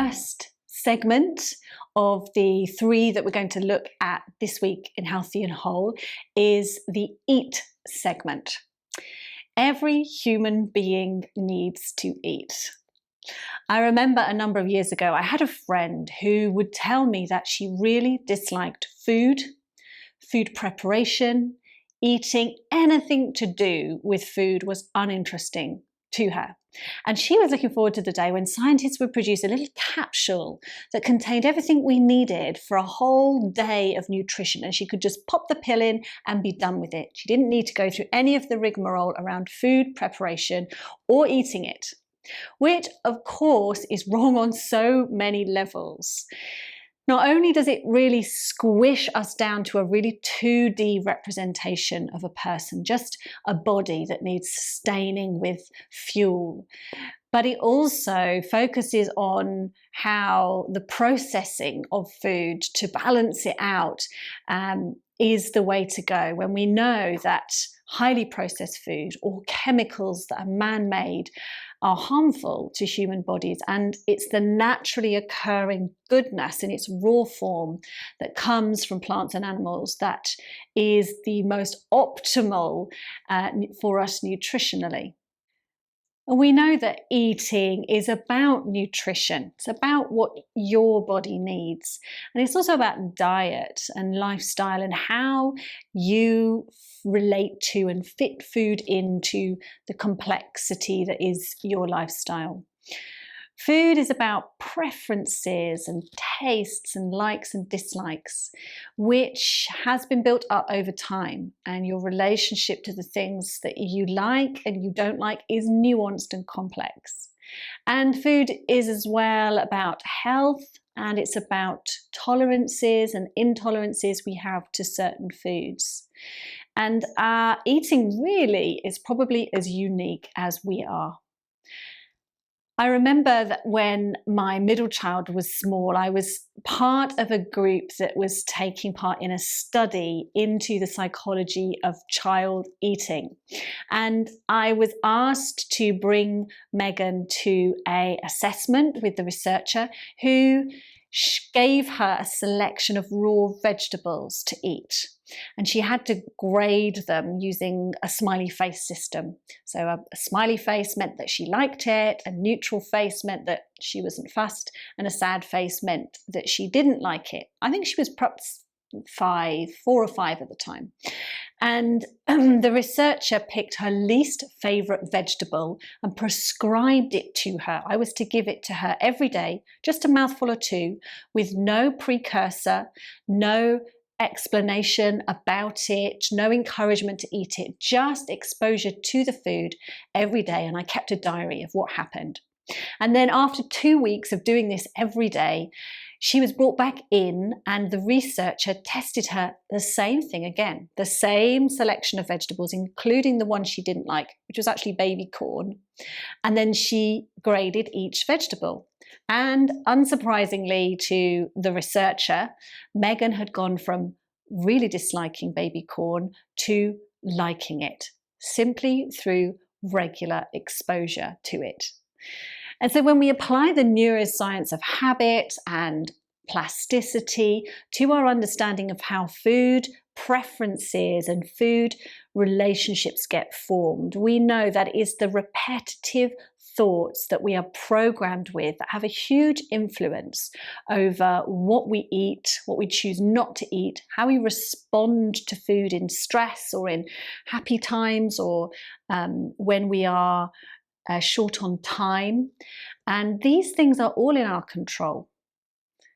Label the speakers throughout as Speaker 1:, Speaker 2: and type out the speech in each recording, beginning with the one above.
Speaker 1: first segment of the 3 that we're going to look at this week in Healthy and Whole is the eat segment. Every human being needs to eat. I remember a number of years ago, I had a friend who would tell me that she really disliked food preparation, eating, anything to do with food was uninteresting to her. And she was looking forward to the day when scientists would produce a little capsule that contained everything we needed for a whole day of nutrition, and she could just pop the pill in and be done with it. She didn't need to go through any of the rigmarole around food preparation or eating it, which of course is wrong on so many levels. Not only does it really squish us down to a really 2D representation of a person, just a body that needs sustaining with fuel, but it also focuses on how the processing of food to balance it out is the way to go, when we know that highly processed food or chemicals that are man-made are harmful to human bodies, and it's the naturally occurring goodness in its raw form that comes from plants and animals that is the most optimal for us nutritionally. And we know that eating is about nutrition. It's about what your body needs. And it's also about diet and lifestyle and how you relate to and fit food into the complexity that is your lifestyle. Food is about preferences and tastes and likes and dislikes, which has been built up over time, and your relationship to the things that you like and you don't like is nuanced and complex. And food is as well about health, and it's about tolerances and intolerances we have to certain foods. And our eating really is probably as unique as we are. I remember that when my middle child was small, I was part of a group that was taking part in a study into the psychology of child eating. And I was asked to bring Megan to an assessment with the researcher who gave her a selection of raw vegetables to eat. And she had to grade them using a smiley face system. So a smiley face meant that she liked it, a neutral face meant that she wasn't fussed, and a sad face meant that she didn't like it. I think she was perhaps 4 or 5 at the time. And the researcher picked her least favourite vegetable and prescribed it to her. I was to give it to her every day, just a mouthful or 2, with no precursor, no explanation about it, no encouragement to eat it, just exposure to the food every day. And I kept a diary of what happened. And then after 2 weeks of doing this every day, she was brought back in, and the researcher tested her the same thing again, the same selection of vegetables, including the one she didn't like, which was actually baby corn. And then she graded each vegetable. And unsurprisingly to the researcher, Megan had gone from really disliking baby corn to liking it, simply through regular exposure to it. And so when we apply the neuroscience of habit and plasticity to our understanding of how food preferences and food relationships get formed, we know that it is the repetitive thoughts that we are programmed with that have a huge influence over what we eat, what we choose not to eat, how we respond to food in stress or in happy times, or when we are short on time. And these things are all in our control.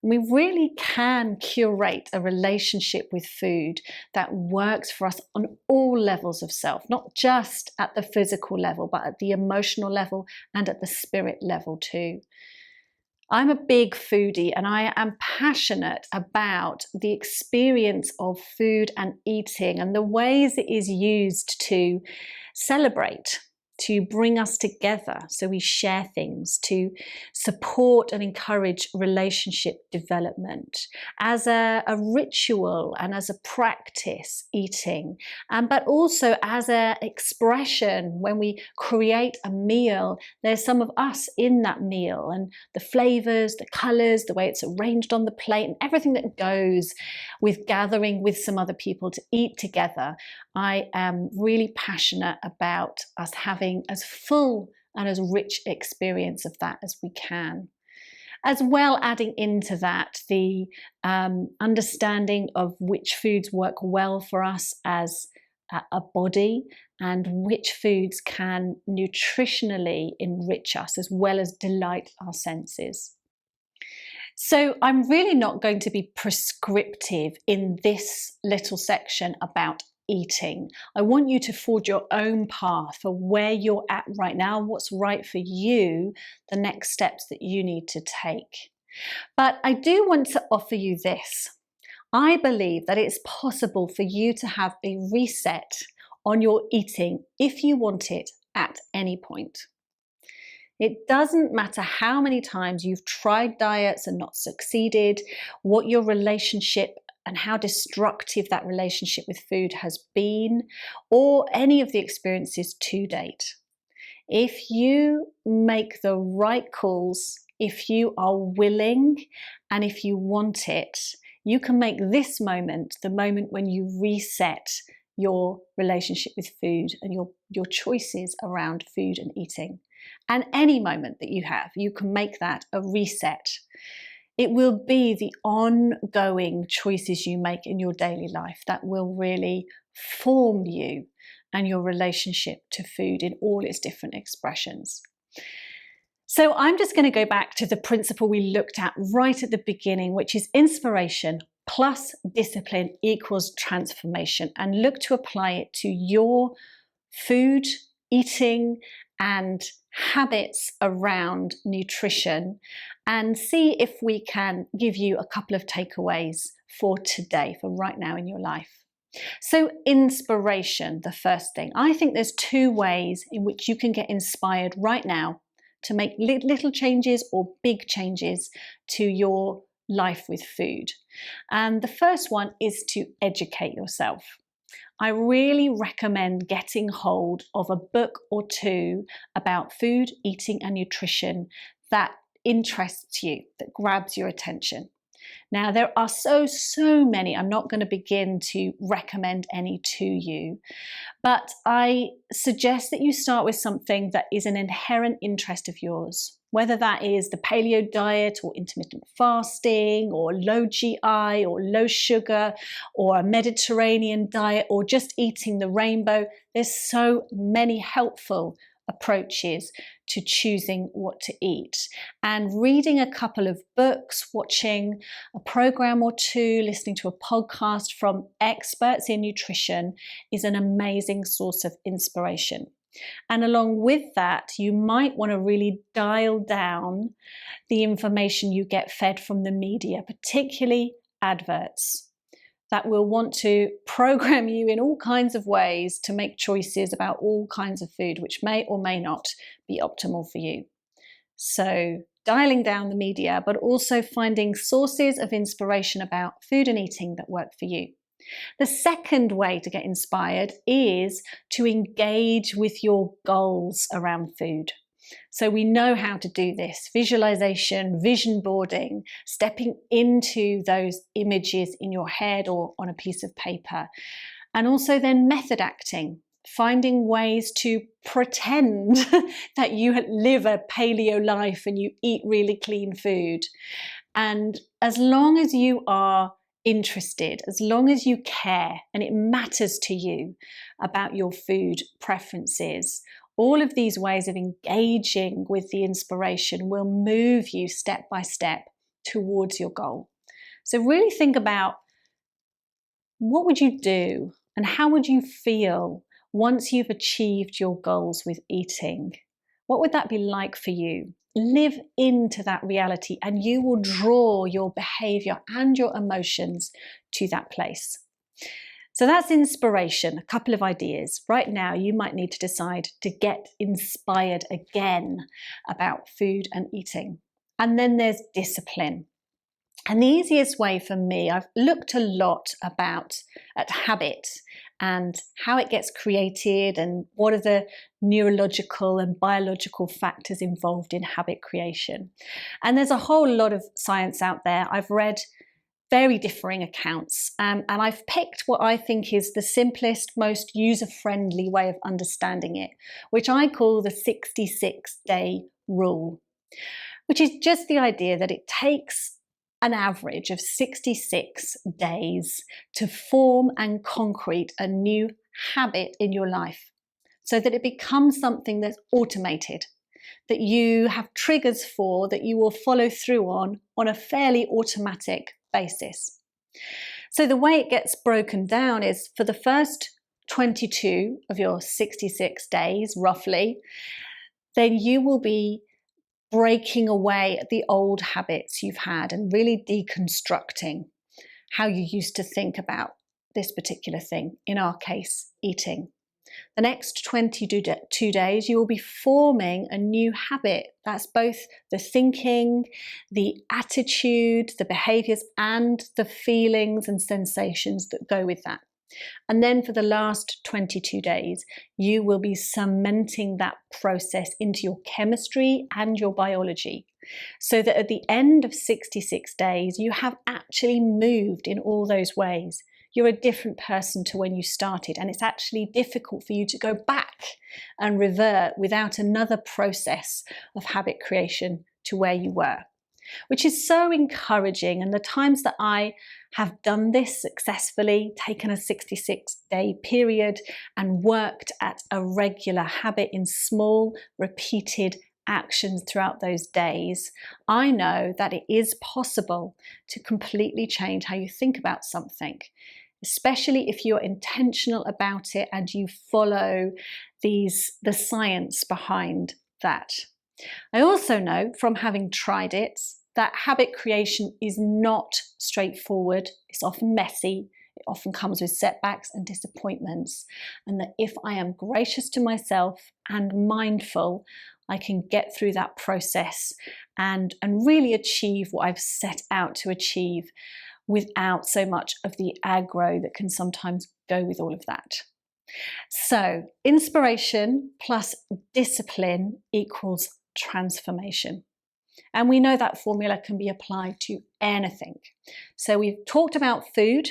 Speaker 1: We really can curate a relationship with food that works for us on all levels of self, not just at the physical level, but at the emotional level and at the spirit level too. I'm a big foodie, and I am passionate about the experience of food and eating and the ways it is used to celebrate to bring us together so we share things, to support and encourage relationship development, as a ritual and as a practice, eating, but also as an expression. When we create a meal, there's some of us in that meal, and the flavors, the colors, the way it's arranged on the plate, and everything that goes with gathering with some other people to eat together. I am really passionate about us having as full and as rich experience of that as we can. As well, adding into that the understanding of which foods work well for us as a body, and which foods can nutritionally enrich us as well as delight our senses. So I'm really not going to be prescriptive in this little section about eating. I want you to forge your own path for where you're at right now, what's right for you, the next steps that you need to take. But I do want to offer you this. I believe that it's possible for you to have a reset on your eating if you want it at any point. It doesn't matter how many times you've tried diets and not succeeded, what your relationship and how destructive that relationship with food has been, or any of the experiences to date. If you make the right calls, if you are willing, and if you want it, you can make this moment the moment when you reset your relationship with food and your choices around food and eating. And any moment that you have, you can make that a reset. It will be the ongoing choices you make in your daily life that will really form you and your relationship to food in all its different expressions. So I'm just going to go back to the principle we looked at right at the beginning, which is inspiration plus discipline equals transformation, and look to apply it to your food, eating, and habits around nutrition, and see if we can give you a couple of takeaways for today, for right now in your life. So inspiration, the first thing. I think there's two ways in which you can get inspired right now to make little changes or big changes to your life with food. And the first one is to educate yourself. I really recommend getting hold of a book or two about food, eating, and nutrition that interests you, that grabs your attention. Now, there are so many. I'm not going to begin to recommend any to you, but I suggest that you start with something that is an inherent interest of yours, whether that is the paleo diet or intermittent fasting or low GI or low sugar or a Mediterranean diet or just eating the rainbow. There's so many helpful approaches to choosing what to eat. And reading a couple of books, watching a program or two, listening to a podcast from experts in nutrition is an amazing source of inspiration. And along with that, you might want to really dial down the information you get fed from the media, particularly adverts that will want to program you in all kinds of ways to make choices about all kinds of food, which may or may not be optimal for you. So dialing down the media, but also finding sources of inspiration about food and eating that work for you. The second way to get inspired is to engage with your goals around food. So we know how to do this: visualization, vision boarding, stepping into those images in your head or on a piece of paper. And also then method acting, finding ways to pretend that you live a paleo life and you eat really clean food. And as long as you are interested, as long as you care and it matters to you about your food preferences, all of these ways of engaging with the inspiration will move you step by step towards your goal. So really think about, what would you do and how would you feel once you've achieved your goals with eating? What would that be like for you? Live into that reality and you will draw your behavior and your emotions to that place. So that's inspiration, a couple of ideas. Right now, you might need to decide to get inspired again about food and eating. And then there's discipline. And the easiest way for me, I've looked a lot at habit and how it gets created and what are the neurological and biological factors involved in habit creation. And there's a whole lot of science out there. I've read very differing accounts, and I've picked what I think is the simplest, most user-friendly way of understanding it, which I call the 66-day rule, which is just the idea that it takes an average of 66 days to form and concrete a new habit in your life so that it becomes something that's automated, that you have triggers for, that you will follow through on a fairly automatic basis. So the way it gets broken down is for the first 22 of your 66 days, roughly, then you will be breaking away at the old habits you've had and really deconstructing how you used to think about this particular thing, in our case, eating. The next 22 days, you will be forming a new habit. That's both the thinking, the attitude, the behaviors, and the feelings and sensations that go with that. And then for the last 22 days, you will be cementing that process into your chemistry and your biology, so that at the end of 66 days, you have actually moved in all those ways. You're a different person to when you started, and it's actually difficult for you to go back and revert without another process of habit creation to where you were, which is so encouraging. And the times that I have done this successfully, taken a 66-day period and worked at a regular habit in small, repeated actions throughout those days, I know that it is possible to completely change how you think about something, especially if you're intentional about it and you follow the science behind that. I also know from having tried it that habit creation is not straightforward. It's often messy. It often comes with setbacks and disappointments. And that if I am gracious to myself and mindful, I can get through that process and really achieve what I've set out to achieve without so much of the aggro that can sometimes go with all of that. So, inspiration plus discipline equals transformation. And we know that formula can be applied to anything. So we've talked about food,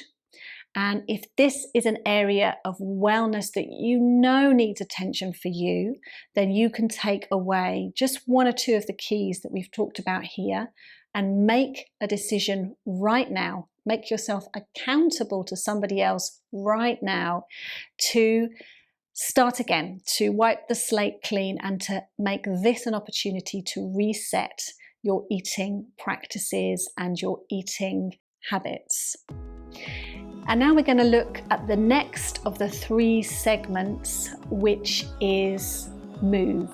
Speaker 1: and if this is an area of wellness that you know needs attention for you, then you can take away just one or two of the keys that we've talked about here and make a decision right now. Make yourself accountable to somebody else right now to start again, to wipe the slate clean and to make this an opportunity to reset your eating practices and your eating habits. And now we're going to look at the next of the 3 segments, which is move.